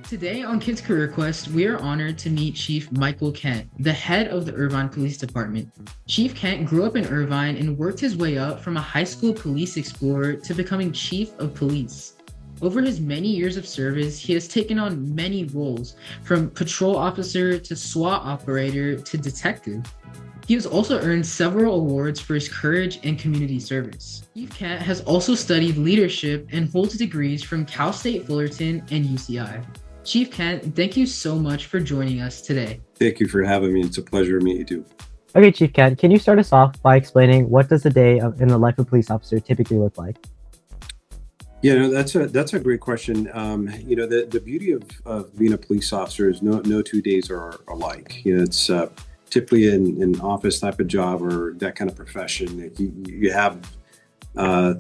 Today on Kids Career Quest, we are honored to meet Chief Michael Kent, the head of the Irvine Police Department. Chief Kent grew up in Irvine and worked his way up from a high school police explorer to becoming Chief of Police. Over his many years of service, he has taken on many roles, from patrol officer to SWAT operator to detective. He has also earned several awards for his courage and community service. Chief Kent has also studied leadership and holds degrees from Cal State Fullerton and UCI. Chief Kent, thank you so much for joining us today. Thank you for having me. It's a pleasure to meet you too. Okay, Chief Kent, can you start us off by explaining what does a day in the life of a police officer typically look like? Yeah, no, that's a great question. The beauty of being a police officer is no 2 days are alike. It's typically an office type of job or that kind of profession. You have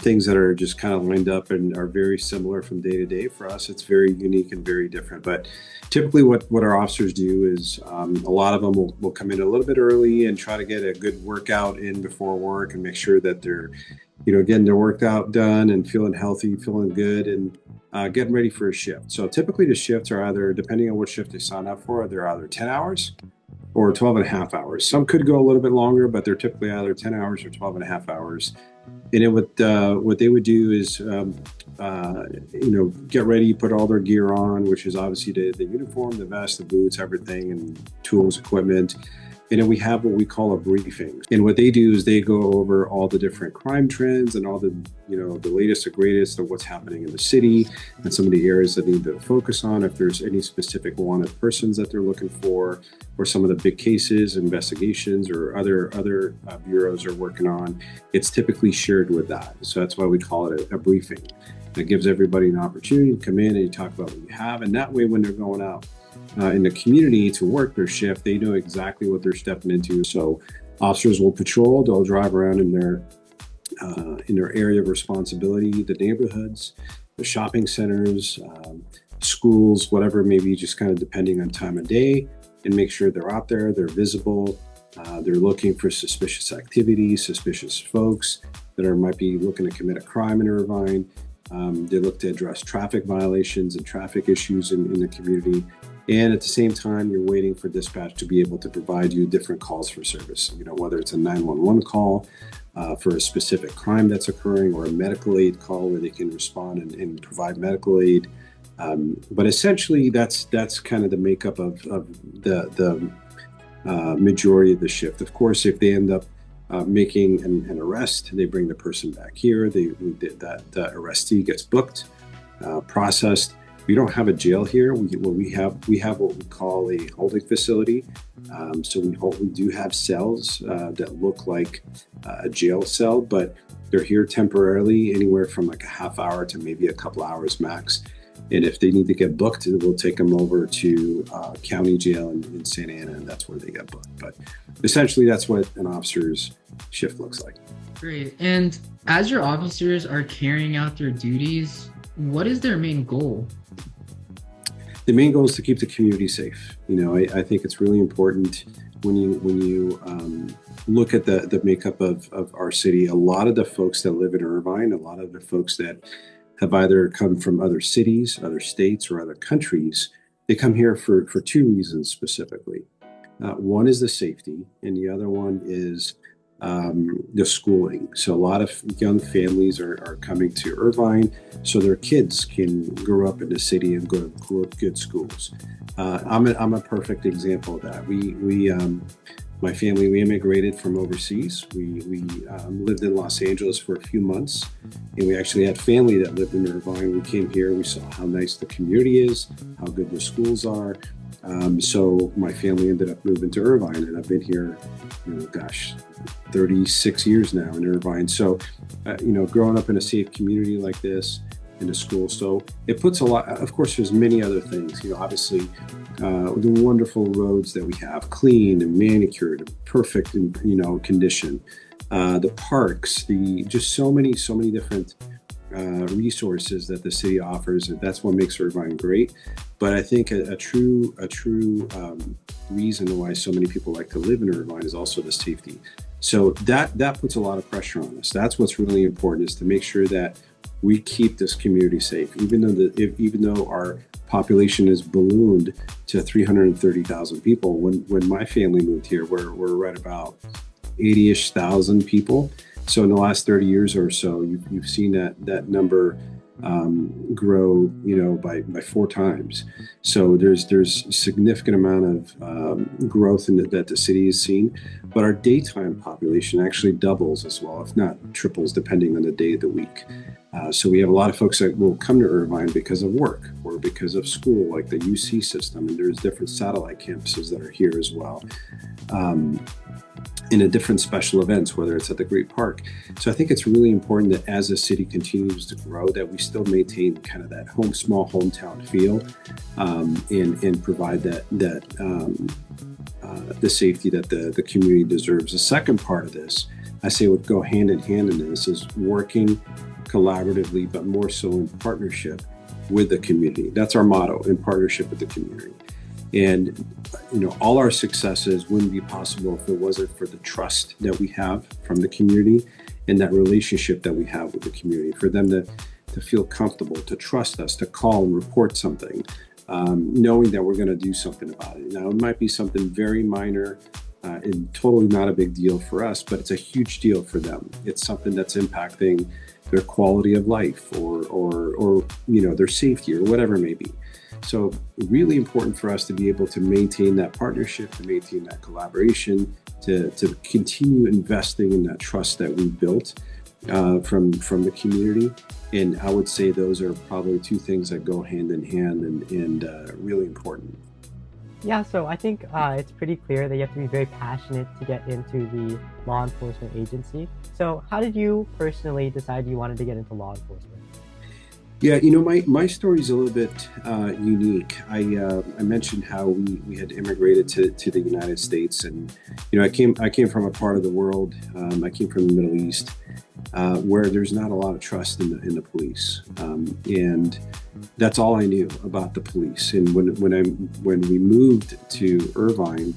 things that are just kind of lined up and are very similar from day to day. For us, it's very unique and very different. But typically what our officers do is a lot of them will come in a little bit early and try to get a good workout in before work and make sure that they're getting their workout done and feeling healthy, feeling good, and getting ready for a shift. So typically the shifts are either, depending on what shift they sign up for, they're either 10 hours or 12 and a half hours. Some could go a little bit longer, but they're typically either 10 hours or 12 and a half hours. And then what they would do is, get ready, put all their gear on, which is obviously the uniform, the vest, the boots, everything, and tools, equipment. And then we have what we call a briefing. And what they do is they go over all the different crime trends and all the latest and greatest of what's happening in the city and some of the areas that need to focus on, if there's any specific wanted persons that they're looking for, or some of the big cases, investigations, or other bureaus are working on. It's typically shared with that. So that's why we call it a briefing. It gives everybody an opportunity to come in and you talk about what you have. And that way, when they're going out in the community to work their shift, they know exactly what they're stepping into. So officers will patrol, they'll drive around in their area of responsibility, the neighborhoods, the shopping centers, schools, whatever it may be, just kind of depending on time of day, and make sure they're out there, they're visible, they're looking for suspicious activity, suspicious folks that might be looking to commit a crime in Irvine. They look to address traffic violations and traffic issues in the community. And at the same time, you're waiting for dispatch to be able to provide you different calls for service. Whether it's a 911 call for a specific crime that's occurring, or a medical aid call where they can respond and provide medical aid. But essentially, that's kind of the makeup of the majority of the shift. Of course, if they end up making an arrest, they bring the person back here. The arrestee gets booked, processed. We don't have a jail here. We have what we call a holding facility. So we do have cells that look like a jail cell, but they're here temporarily, anywhere from like a half hour to maybe a couple hours max. And if they need to get booked, we'll take them over to county jail in Santa Ana, and that's where they get booked. But essentially, that's what an officer's shift looks like. Great. And as your officers are carrying out their duties, what is their main goal? The main goal is to keep the community safe. I think it's really important when you look at the makeup of our city. A lot of the folks that live in Irvine, a lot of the folks that have either come from other cities, other states, or other countries, they come here for two reasons specifically. One is the safety, and the other one is the schooling. So a lot of young families are coming to Irvine so their kids can grow up in the city and go to good schools. I'm a perfect example of that. My family, we immigrated from overseas. We lived in Los Angeles for a few months, and we actually had family that lived in Irvine. We came here, we saw how nice the community is, how good the schools are. So my family ended up moving to Irvine, and I've been here, 36 years now in Irvine. So, growing up in a safe community like this, in a school. So it puts a lot, of course, there's many other things, obviously, the wonderful roads that we have, clean and manicured, perfect, condition, the parks, just so many different resources that the city offers. And that's what makes Irvine great. But I think a true reason why so many people like to live in Irvine is also the safety. So that puts a lot of pressure on us. That's what's really important, is to make sure that we keep this community safe, even though our population has ballooned to 330,000 people. When my family moved here, we're right about 80-ish thousand people. So in the last 30 years or so, you've seen that number grow, by 4 times. So there's a significant amount of growth that the city has seen, but our daytime population actually doubles as well, if not triples, depending on the day of the week. So we have a lot of folks that will come to Irvine because of work or because of school, like the UC system, and there's different satellite campuses that are here as well. In a different special events, whether it's at the Great Park. So I think it's really important that as the city continues to grow, that we still maintain kind of that small hometown feel, and provide the safety that the community deserves. The second part of this, I say would go hand in hand in this, is working collaboratively, but more so in partnership with the community. That's our motto, in partnership with the community. And all our successes wouldn't be possible if it wasn't for the trust that we have from the community and that relationship that we have with the community, for them to feel comfortable, to trust us, to call and report something, knowing that we're going to do something about it. Now, it might be something very minor and totally not a big deal for us, but it's a huge deal for them. It's something that's impacting their quality of life or their safety or whatever it may be. So really important for us to be able to maintain that partnership, to maintain that collaboration, to continue investing in that trust that we built from the community. And I would say those are probably two things that go hand in hand and really important. Yeah, so I think it's pretty clear that you have to be very passionate to get into the law enforcement agency. So how did you personally decide you wanted to get into law enforcement? Yeah, my story is a little bit unique. I mentioned how we had immigrated to the United States, and I came from a part of the world. I came from the Middle East, where there's not a lot of trust in the police, and that's all I knew about the police. And when we moved to Irvine,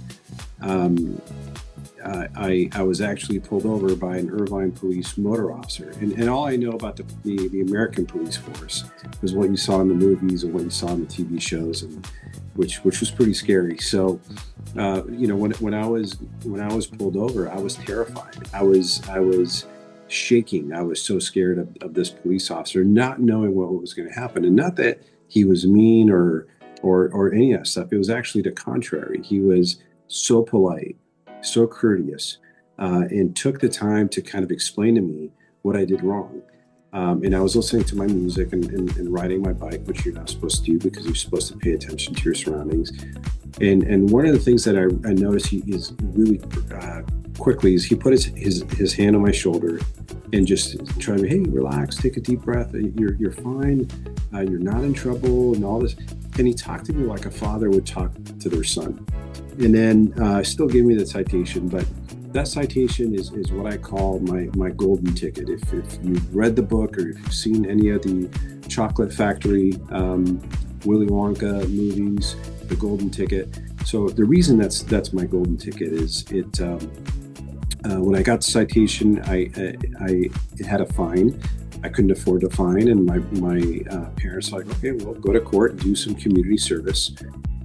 I was actually pulled over by an Irvine police motor officer. And all I know about the American police force was what you saw in the movies and what you saw in the TV shows, and which was pretty scary. So, when I was pulled over, I was terrified. I was shaking. I was so scared of this police officer, not knowing what was going to happen. And not that he was mean or any of that stuff. It was actually the contrary. He was so polite, so courteous, and took the time to kind of explain to me what I did wrong. And I was listening to my music and riding my bike, which you're not supposed to do because you're supposed to pay attention to your surroundings. And one of the things that I noticed he is really quickly is he put his hand on my shoulder and just tried to, hey, relax, take a deep breath. You're fine. You're not in trouble and all this. And he talked to me like a father would talk to their son. And then still gave me the citation, but that citation is what I call my golden ticket. If you've read the book or if you've seen any of the Chocolate Factory, Willy Wonka movies, the golden ticket. So the reason that's my golden ticket is when I got the citation, it had a fine. I couldn't afford the fine, and my parents were like, okay, well, go to court, do some community service,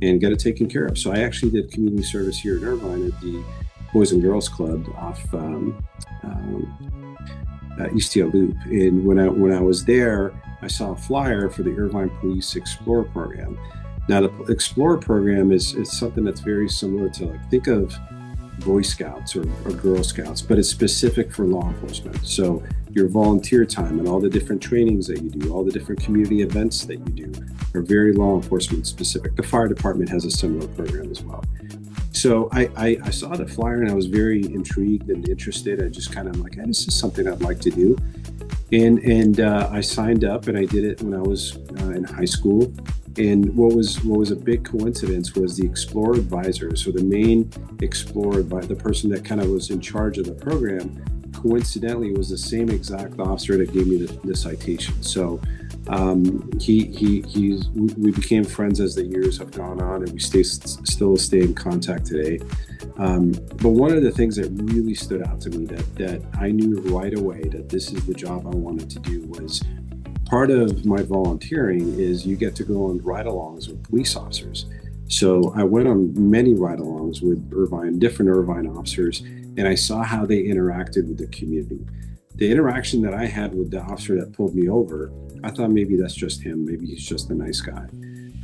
and get it taken care of. So I actually did community service here in Irvine at the Boys and Girls Club off Eastia Loop. And when I was there, I saw a flyer for the Irvine Police Explorer program. Now, the Explorer program is something that's very similar to, think of Boy Scouts or Girl Scouts, but it's specific for law enforcement. So your volunteer time and all the different trainings that you do, all the different community events that you do are very law enforcement specific. The fire department has a similar program as well. So I saw the flyer and I was very intrigued and interested. I just kind of like, hey, this is something I'd like to do. And I signed up and I did it when I was in high school. And what was a big coincidence was the Explorer advisor. So the main Explorer, the person that kind of was in charge of the program, coincidentally was the same exact officer that gave me the citation. So we became friends as the years have gone on, and we still stay in contact today. But one of the things that really stood out to me that I knew right away that this is the job I wanted to do was part of my volunteering is you get to go on ride-alongs with police officers. So I went on many ride-alongs with different Irvine officers, and I saw how they interacted with the community. The interaction that I had with the officer that pulled me over, I thought maybe that's just him, maybe he's just a nice guy.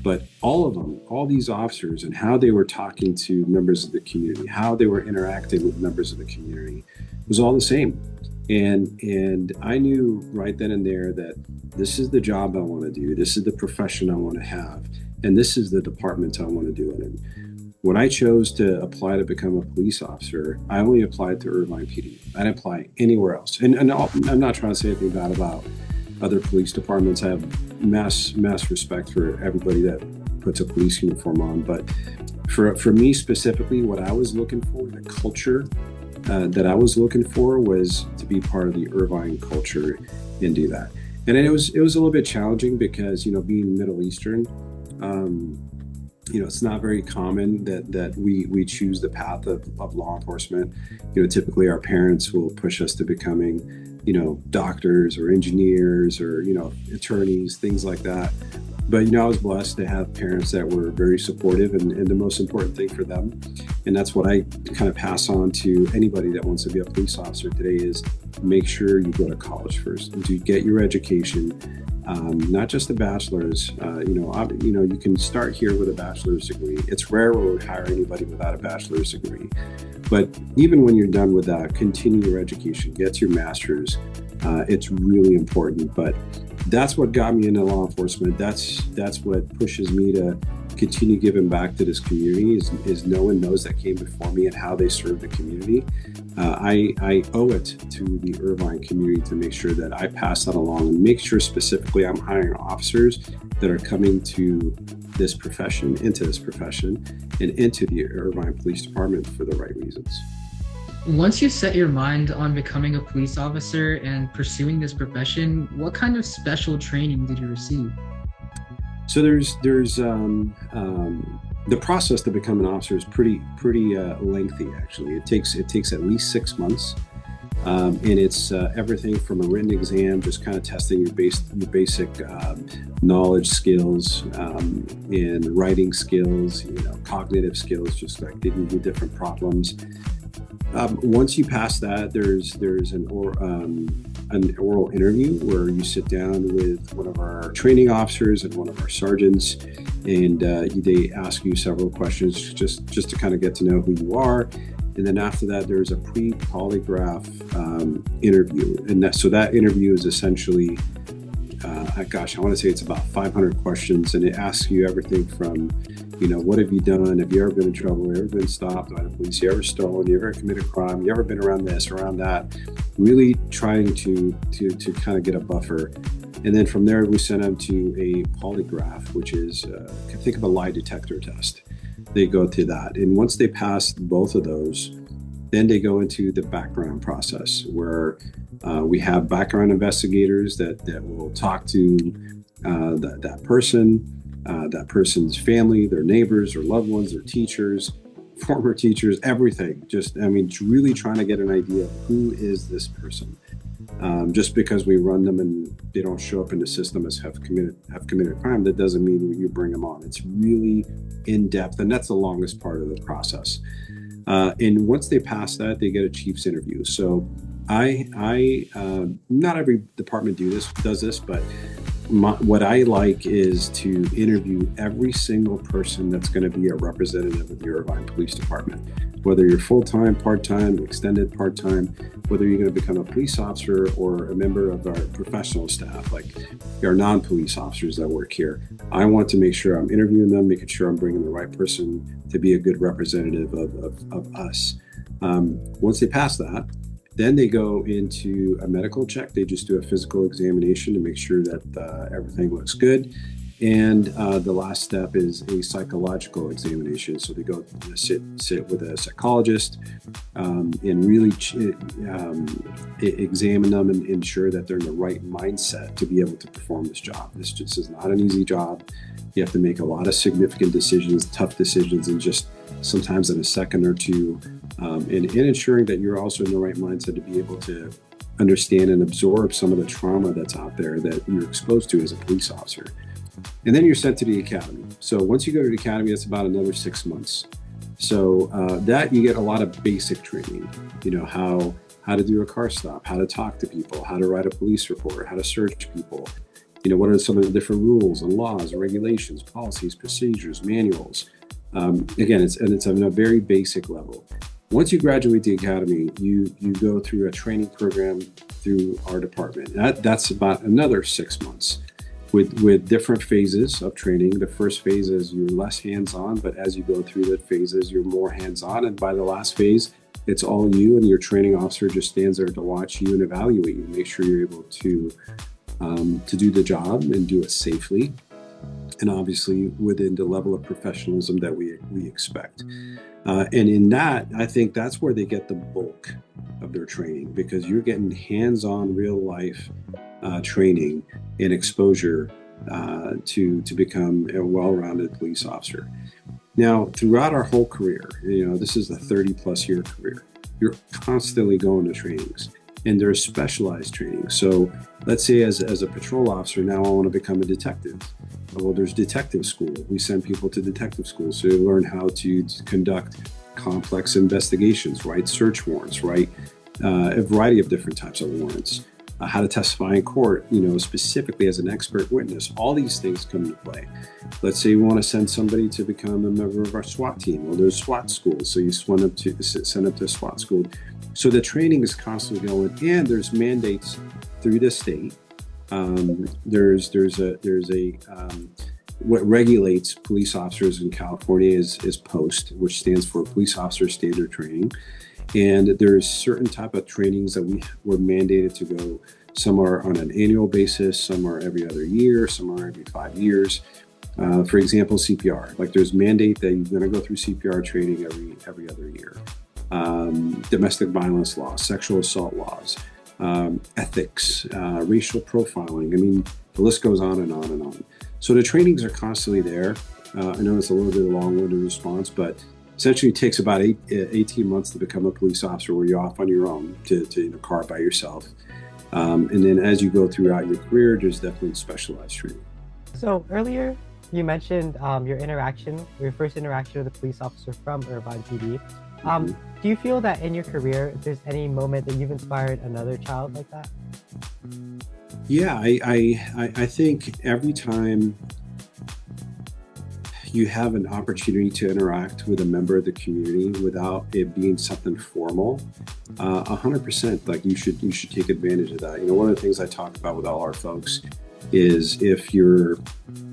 But all of them, all these officers, and how they were talking to members of the community, how they were interacting with members of the community, was all the same. And I knew right then and there that this is the job I want to do, this is the profession I want to have, and this is the department I want to do it in. When I chose to apply to become a police officer, I only applied to Irvine PD. I didn't apply anywhere else. And I'm not trying to say anything bad about other police departments. I have mass respect for everybody that puts a police uniform on. But for me specifically, what I was looking for, the culture that I was looking for, was to be part of the Irvine culture and do that. And it was a little bit challenging because, being Middle Eastern, it's not very common that we choose the path of law enforcement. Typically our parents will push us to becoming, doctors or engineers or, attorneys, things like that. But, I was blessed to have parents that were very supportive, and the most important thing for them, and that's what I kind of pass on to anybody that wants to be a police officer today, is make sure you go to college first, and to get your education. Not just a bachelor's, you can start here with a bachelor's degree. It's rare we would hire anybody without a bachelor's degree. But even when you're done with that, continue your education, get your master's. It's really important. But that's what got me into law enforcement. That's what pushes me to continue giving back to this community, is knowing those that came before me and how they serve the community. I owe it to the Irvine community to make sure that I pass that along, and make sure specifically I'm hiring officers that are coming into this profession, and into the Irvine Police Department for the right reasons. Once you set your mind on becoming a police officer and pursuing this profession, what kind of special training did you receive? So there's the process to become an officer is pretty lengthy. Actually, it takes at least 6 months, and it's everything from a written exam, just kind of testing your basic knowledge skills, and writing skills, cognitive skills, just like giving you different problems. Once you pass that, there's an oral interview where you sit down with one of our training officers and one of our sergeants, and they ask you several questions just to kind of get to know who you are. And then after that, there's a pre-polygraph interview, and that interview is essentially, I want to say it's about 500 questions, and it asks you everything from, what have you done? Have you ever been in trouble? Have you ever been stopped by the police? You ever stolen? You ever committed a crime? You ever been around this, around that? Really trying to kind of get a buffer. And then from there, we send them to a polygraph, which is, think of a lie detector test. They go through that. And once they pass both of those, then they go into the background process, where we have background investigators that will talk to that person, that person's family, their neighbors, their loved ones, their teachers, former teachers, everything. Really trying to get an idea of who is this person. Just because we run them and they don't show up in the system as have committed crime, that doesn't mean you bring them on. It's really in depth, and that's the longest part of the process. And once they pass that, they get a chief's interview. So not every department does this, but what I like is to interview every single person that's going to be a representative of the Irvine Police Department, whether you're full-time, part-time, extended part-time, whether you're going to become a police officer or a member of our professional staff, like our non-police officers that work here. I want to make sure I'm interviewing them, making sure I'm bringing the right person to be a good representative of us. Once they pass that, then they go into a medical check. They just do a physical examination to make sure that everything looks good. And the last step is a psychological examination. So they go sit with a psychologist and really examine them and ensure that they're in the right mindset to be able to perform this job. This just is not an easy job. You have to make a lot of significant decisions, tough decisions, and just sometimes in a second or two, and ensuring that you're also in the right mindset to be able to understand and absorb some of the trauma that's out there that you're exposed to as a police officer. And then you're sent to the academy. So once you go to the academy, it's about another 6 months. So that you get a lot of basic training, how to do a car stop, how to talk to people, how to write a police report, how to search people, what are some of the different rules and laws and regulations, policies, procedures, manuals. Again, it's on a very basic level. Once you graduate the academy, you go through a training program through our department. That's about another 6 months with different phases of training. The first phase is you're less hands-on, but as you go through the phases, you're more hands-on. And by the last phase, it's all you, and your training officer just stands there to watch you and evaluate you, make sure you're able to do the job and do it safely, and obviously within the level of professionalism that we expect. And in that, I think that's where they get the bulk of their training, because you're getting hands-on, real-life training and exposure to become a well-rounded police officer. Now, throughout our whole career, this is a 30-plus year career, you're constantly going to trainings, and there's specialized training. So let's say as a patrol officer, now I want to become a detective. Well, there's detective school. We send people to detective school so they learn how to conduct complex investigations, write search warrants, write a variety of different types of warrants, how to testify in court, specifically as an expert witness. All these things come into play. Let's say we want to send somebody to become a member of our SWAT team. Well, there's SWAT schools, so you send up to SWAT school. So the training is constantly going, and there's mandates through the state. There's a what regulates police officers in California is POST, which stands for Police Officer Standard Training. And there's certain type of trainings that we were mandated to go. Some are on an annual basis, some are every other year, some are every 5 years. For example, CPR. Like there's mandate that you're going to go through CPR training every other year. Domestic violence laws, sexual assault laws, ethics, racial profiling. I mean, the list goes on and on and on. So the trainings are constantly there. I know it's a little bit of a long-winded response, but essentially it takes about 18 months to become a police officer, where you're off on your own to in a car by yourself. And then as you go throughout your career, there's definitely specialized training. So earlier you mentioned your first interaction with a police officer from Irvine PD. Do you feel that in your career, if there's any moment that you've inspired another child like that? Yeah, I think every time you have an opportunity to interact with a member of the community without it being something formal, 100%, like you should take advantage of that. One of the things I talk about with all our folks is if you're,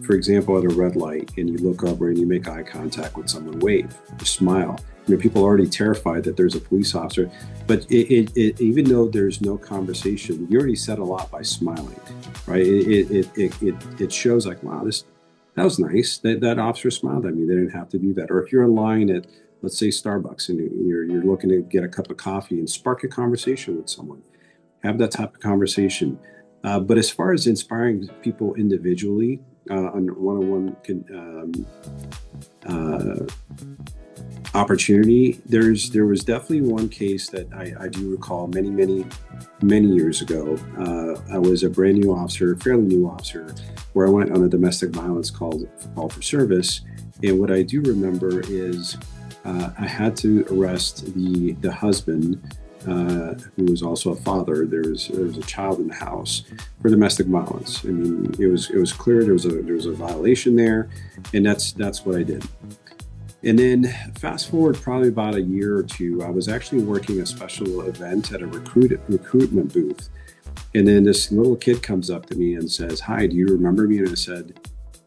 for example, at a red light and you look over and you make eye contact with someone, wave, or smile. People are already terrified that there's a police officer, but it even though there's no conversation, you already said a lot by smiling, right? It shows like, wow, that was nice. That officer smiled at me. They didn't have to do that. Or if you're in line at, let's say, Starbucks, and you're looking to get a cup of coffee and spark a conversation with someone, have that type of conversation. But as far as inspiring people individually on one-on-one opportunity, there was definitely one case that I do recall many years ago. I was a brand new officer, fairly new officer, where I went on a domestic violence call for service. And what I do remember is I had to arrest the husband, who was also a father. There was a child in the house for domestic violence. I mean, it was clear there was a violation there, and that's what I did. And then fast forward probably about a year or two, I was actually working a special event at a recruitment booth. And then this little kid comes up to me and says, "Hi, do you remember me?" And I said,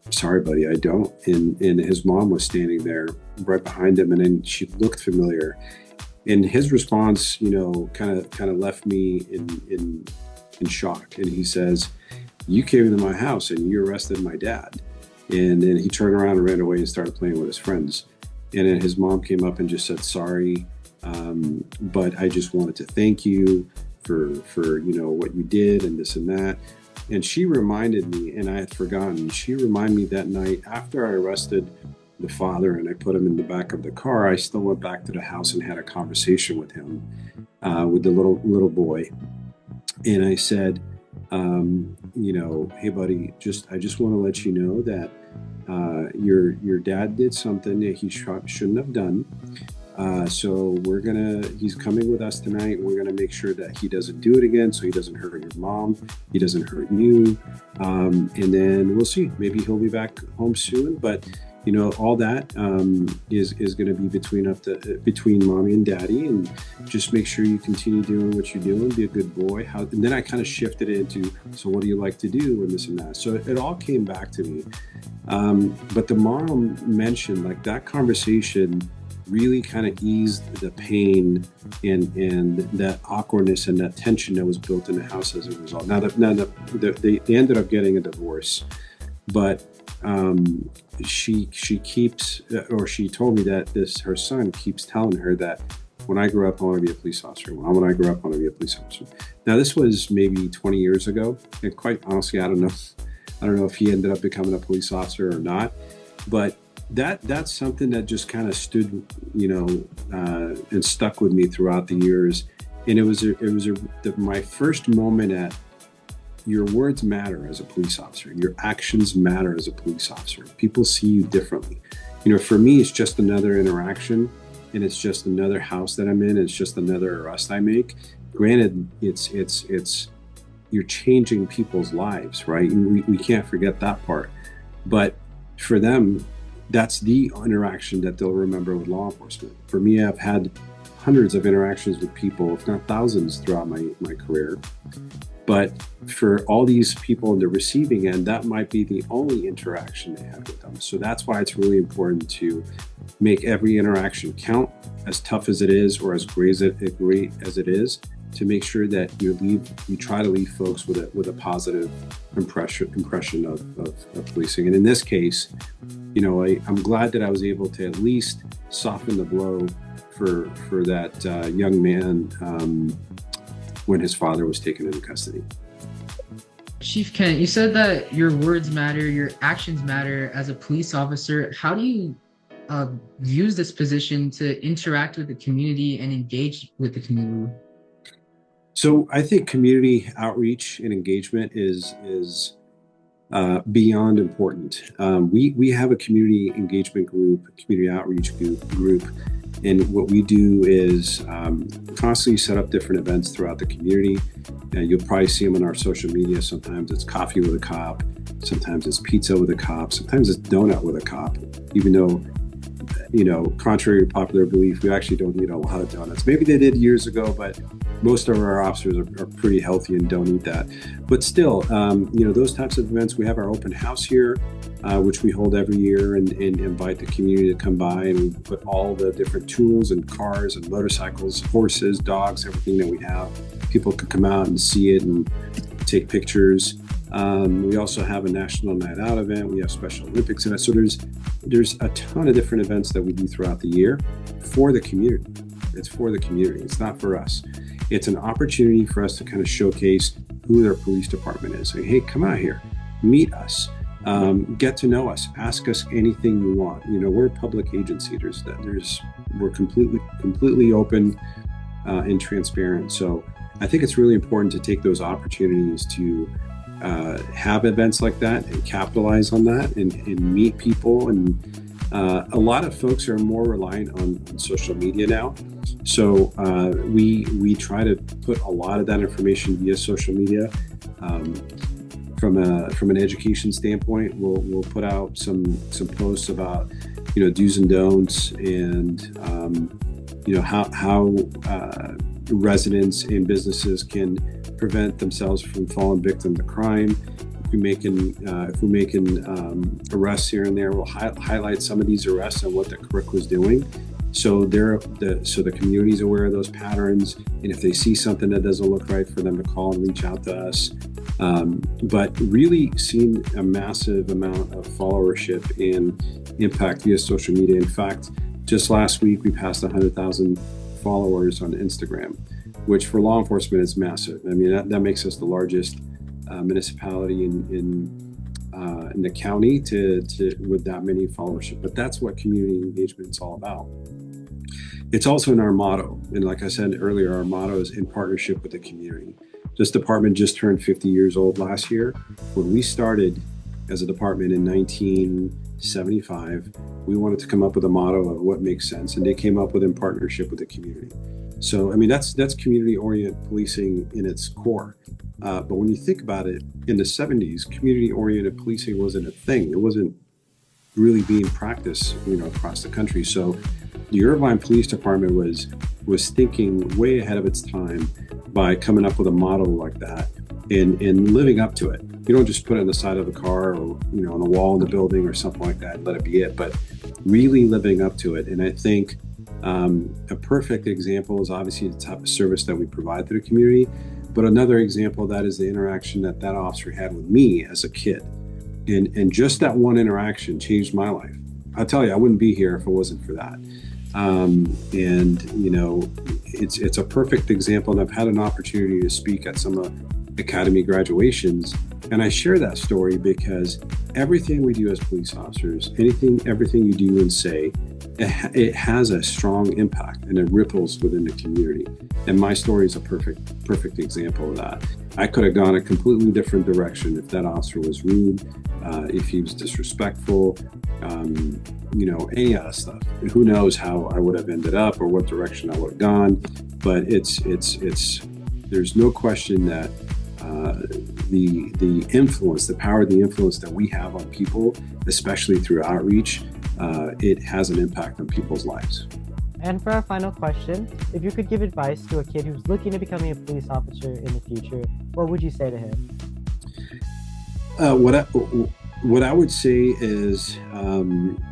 "Sorry, buddy, I don't." And his mom was standing there right behind him, and then she looked familiar. And his response, kind of left me in shock. And he says, "You came into my house and you arrested my dad." And then he turned around and ran away and started playing with his friends. And then his mom came up and just said, "Sorry, but I just wanted to thank you for what you did and this and that." And she reminded me, and I had forgotten, she reminded me that night after I arrested the father and I put him in the back of the car, I still went back to the house and had a conversation with him, with the little boy. And I said, hey buddy, I just want to let you know that your dad did something that he shouldn't have done. So he's coming with us tonight. We're gonna make sure that he doesn't do it again, so he doesn't hurt your mom, he doesn't hurt you, and then we'll see. Maybe he'll be back home soon, but all that is going to be between mommy and daddy, and just make sure you continue doing what you're doing. Be a good boy. And then I kind of shifted it into, so what do you like to do, and this and that. So it all came back to me. But the mom mentioned, like, that conversation really kind of eased the pain and that awkwardness and that tension that was built in the house as a result. Now they ended up getting a divorce, but she told me that her son keeps telling her that when I grow up, I want to be a police officer. When I grow up, I want to be a police officer. Now, this was maybe 20 years ago, and quite honestly, I don't know if he ended up becoming a police officer or not, but that's something that just kind of stood, and stuck with me throughout the years. And it was my first moment at, your words matter as a police officer. Your actions matter as a police officer. People see you differently. For me, it's just another interaction, and it's just another house that I'm in. It's just another arrest I make. Granted, it's you're changing people's lives, right? And we can't forget that part. But for them, that's the interaction that they'll remember with law enforcement. For me, I've had hundreds of interactions with people, if not thousands, throughout my career. But for all these people on the receiving end, that might be the only interaction they have with them. So that's why it's really important to make every interaction count, as tough as it is, or as great as it is, to make sure that you try to leave folks with a positive impression of policing. And in this case, I'm glad that I was able to at least soften the blow for that young man when his father was taken into custody. Chief Kent, you said that your words matter, your actions matter as a police officer. How do you use this position to interact with the community and engage with the community? So I think community outreach and engagement is beyond important. We have a community engagement group, a community outreach group. And what we do is constantly set up different events throughout the community. You'll probably see them on our social media. Sometimes it's coffee with a cop. Sometimes it's pizza with a cop. Sometimes it's donut with a cop, even though, contrary to popular belief, we actually don't eat a lot of donuts. Maybe they did years ago, but most of our officers are pretty healthy and don't eat that. But still, those types of events, we have our open house here, which we hold every year and invite the community to come by, and we put all the different tools and cars and motorcycles, horses, dogs, everything that we have. People can come out and see it and take pictures. We also have a National Night Out event. We have Special Olympics events. So there's a ton of different events that we do throughout the year for the community. It's for the community. It's not for us. It's an opportunity for us to kind of showcase who their police department is. Say, hey, come out here, meet us, get to know us, ask us anything you want. We're a public agency. We're completely open and transparent. So I think it's really important to take those opportunities to have events like that and capitalize on that and meet people. And a lot of folks are more reliant on social media now. So we try to put a lot of that information via social media. From an education standpoint, we'll put out some posts about do's and don'ts, and how residents and businesses can prevent themselves from falling victim to crime. If we're making arrests here and there, we'll highlight some of these arrests and what the CRIC was doing. So the community is aware of those patterns, and if they see something that doesn't look right, for them to call and reach out to us. But really seeing a massive amount of followership and impact via social media. In fact, just last week we passed 100,000 followers on Instagram, which for law enforcement is massive. I mean, that makes us the largest municipality in the county with that many followership. But that's what community engagement is all about. It's also in our motto. And like I said earlier, our motto is in partnership with the community. This department just turned 50 years old last year. When we started as a department in 1975, we wanted to come up with a motto of what makes sense, and they came up with in partnership with the community. So, I mean, that's community-oriented policing in its core. But when you think about it, in the 70s, community-oriented policing wasn't a thing. It wasn't really being practiced, across the country. So the Irvine Police Department was thinking way ahead of its time by coming up with a model like that and living up to it. You don't just put it on the side of the car or on the wall in the building or something like that and let it be it, but really living up to it. And I think a perfect example is obviously the type of service that we provide to the community. But another example of that is the interaction that officer had with me as a kid. And just that one interaction changed my life. I tell you, I wouldn't be here if it wasn't for that. It's a perfect example. And I've had an opportunity to speak at some academy graduations. And I share that story because everything we do as police officers, everything you do and say, it has a strong impact and it ripples within the community. And my story is a perfect example of that. I could have gone a completely different direction if that officer was rude, if he was disrespectful, any of that stuff. Who knows how I would have ended up or what direction I would have gone. But there's no question that the influence, the power of the influence that we have on people, especially through outreach, it has an impact on people's lives. And for our final question, if you could give advice to a kid who's looking at becoming a police officer in the future, what would you say to him? What I would say is,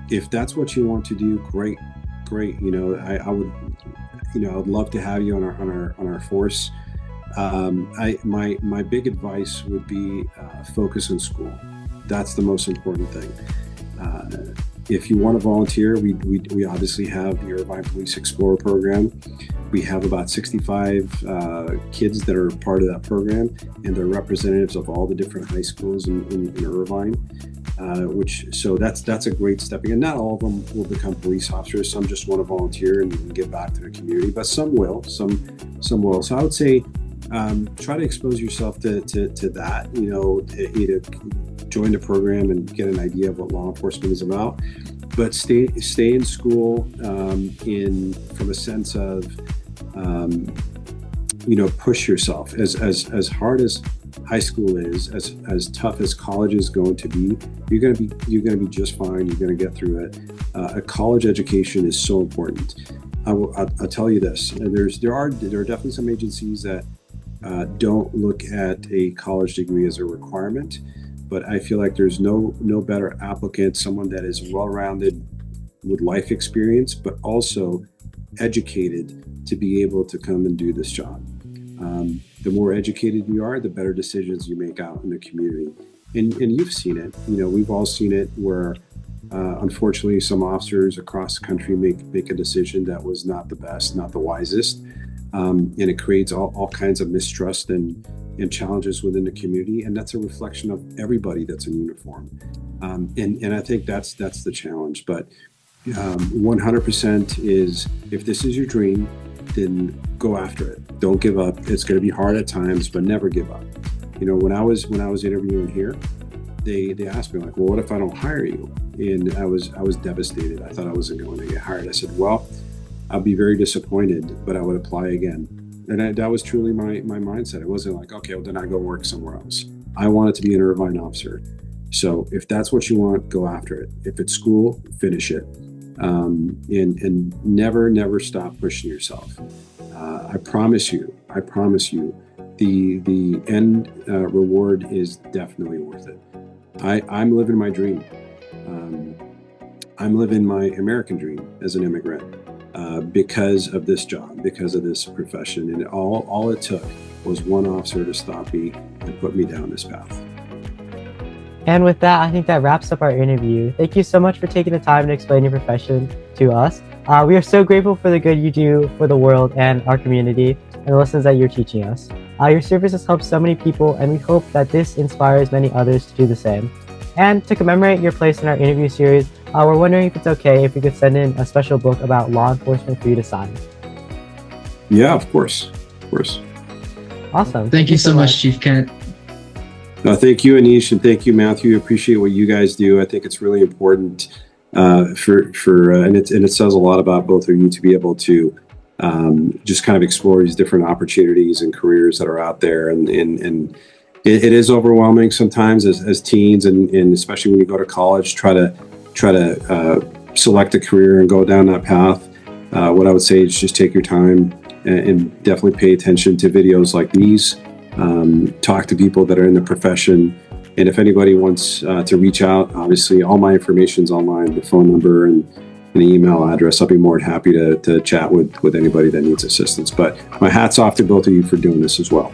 if that's what you want to do, great. I would love to have you on our force. My big advice would be focus on school. That's the most important thing. If you want to volunteer, we obviously have the Irvine Police Explorer program. We have about 65 kids that are part of that program, and they're representatives of all the different high schools in Irvine. So that's a great stepping. And not all of them will become police officers. Some just want to volunteer and give back to the community, but some will. Some will. So I would say try to expose yourself to that. Either join the program and get an idea of what law enforcement is about, but stay in school from a sense of push yourself as hard as high school is, as tough as college is going to be. You're going to be just fine. You're going to get through it. A college education is so important. I'll tell you this. There are definitely some agencies that don't look at a college degree as a requirement. But I feel like there's no better applicant, someone that is well-rounded with life experience, but also educated to be able to come and do this job. The more educated you are, the better decisions you make out in the community. And you've seen it. We've all seen it where, unfortunately, some officers across the country make a decision that was not the best, not the wisest, and it creates all kinds of mistrust and challenges within the community, and that's a reflection of everybody that's in uniform. And I think that's the challenge. But 100% is, if this is your dream, then go after it. Don't give up. It's going to be hard at times, but never give up. When I was interviewing here, they asked me, like, well, what if I don't hire you? And I was devastated. I thought I wasn't going to get hired. I said, well, I'll be very disappointed, but I would apply again. And that was truly my mindset. It wasn't like, okay, well, then I go work somewhere else. I wanted to be an Irvine officer. So if that's what you want, go after it. If it's school, finish it. And never stop pushing yourself. I promise you, the end reward is definitely worth it. I'm living my dream. I'm living my American dream as an immigrant. Because of this job, because of this profession. And all it took was one officer to stop me and put me down this path. And with that, I think that wraps up our interview. Thank you so much for taking the time to explain your profession to us. We are so grateful for the good you do for the world and our community and the lessons that you're teaching us. Your service has helped so many people, and we hope that this inspires many others to do the same. And to commemorate your place in our interview series, we're wondering if it's okay if we could send in a special book about law enforcement for you to sign. Yeah, of course. Awesome. Thank you so much, Chief Kent. Thank you, Anish, and thank you, Matthew. I appreciate what you guys do. I think it's really important and it says a lot about both of you to be able to just kind of explore these different opportunities and careers that are out there. And it is overwhelming sometimes as teens, and especially when you go to college, try to select a career and go down that path. What I would say is just take your time and definitely pay attention to videos like these. Talk to people that are in the profession. And if anybody wants to reach out, obviously all my information's online, the phone number and an email address. I'll be more than happy to chat with anybody that needs assistance. But my hat's off to both of you for doing this as well.